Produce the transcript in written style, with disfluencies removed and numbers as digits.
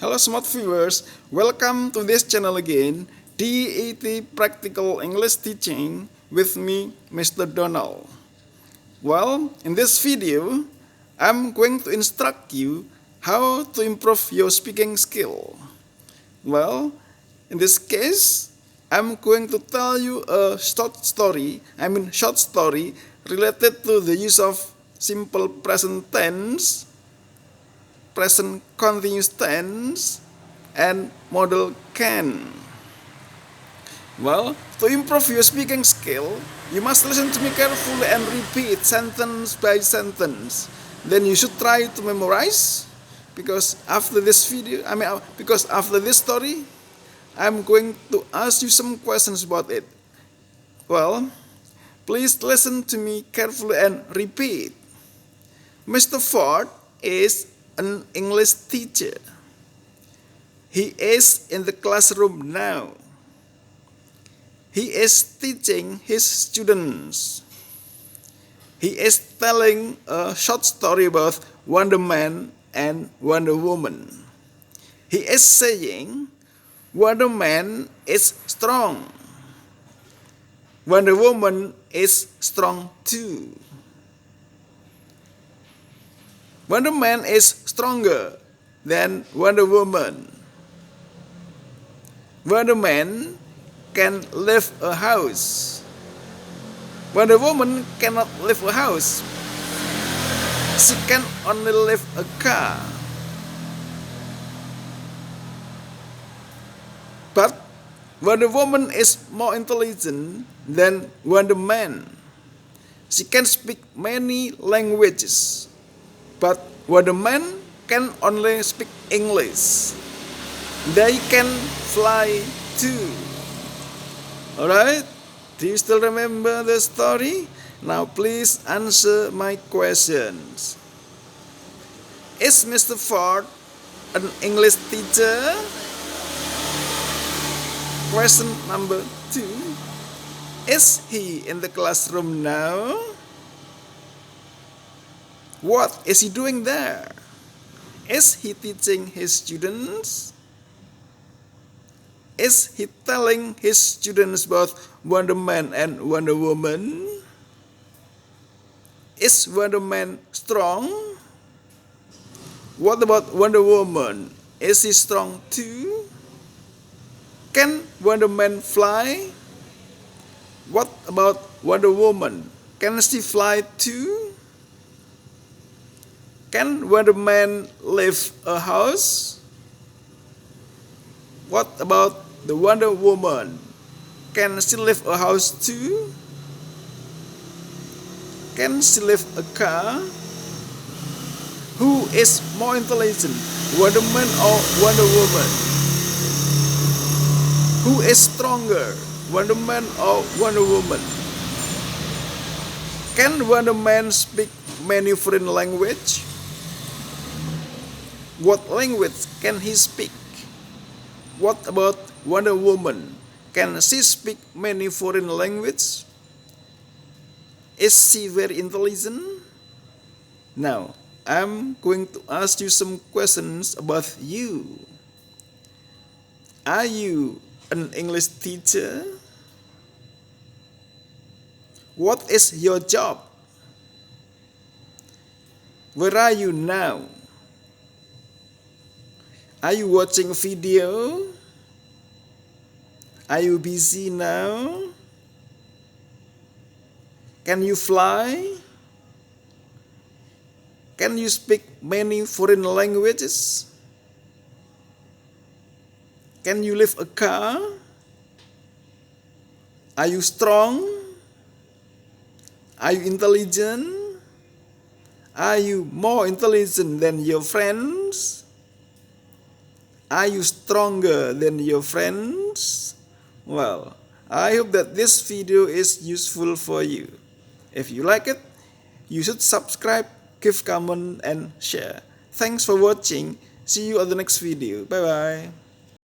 Hello smart viewers, welcome to this channel again, DET Practical English Teaching with me, Mr. Donald. Well, in this video, I'm going to instruct you how to improve your speaking skill. Well, in this case, I'm going to tell you a short story related to the use of simple present tense, present continuous tense, and model can. Well, to improve your speaking skill, you must listen to me carefully and repeat sentence by sentence. Then you should try to memorize, because after this story, I'm going to ask you some questions about it. Well, please listen to me carefully and repeat. Mr. Ford is an English teacher. He is in the classroom now. He is teaching his students. He is telling a short story about Wonder Man and Wonder Woman. He is saying Wonder Man is strong. Wonder Woman is strong too. Wonder Man is stronger than Wonder Woman. Wonder Man can lift a house. Wonder Woman cannot lift a house. She can only lift a car. But Wonder Woman is more intelligent than Wonder Man. She can speak many languages. But Wonder Man can only speak English. They can fly too. Alright? Do you still remember the story? Now please answer my questions. Is Mr. Ford an English teacher? Question number 2. Is he in the classroom now? What is he doing there? Is he teaching his students? Is he telling his students about Wonder Man and Wonder Woman? Is Wonder Man strong? What about Wonder Woman? Is he strong too? Can Wonder Man fly? What about Wonder Woman? Can she fly too? Can Wonder Man lift a house? What about the Wonder Woman? Can she lift a house too? Can she lift a car? Who is more intelligent, Wonder Man or Wonder Woman? Who is stronger, Wonder Man or Wonder Woman? Can Wonder Man speak many foreign languages? What language can he speak? What about Wonder Woman? Can she speak many foreign languages? Is she very intelligent? Now, I'm going to ask you some questions about you. Are you an English teacher? What is your job? Where are you now? Are you watching a video? Are you busy now? Can you fly? Can you speak many foreign languages? Can you lift a car? Are you strong? Are you intelligent? Are you more intelligent than your friends? Are you stronger than your friends? Well, I hope that this video is useful for you. If you like it, you should subscribe, give comment, and share. Thanks for watching. See you on the next video. Bye bye.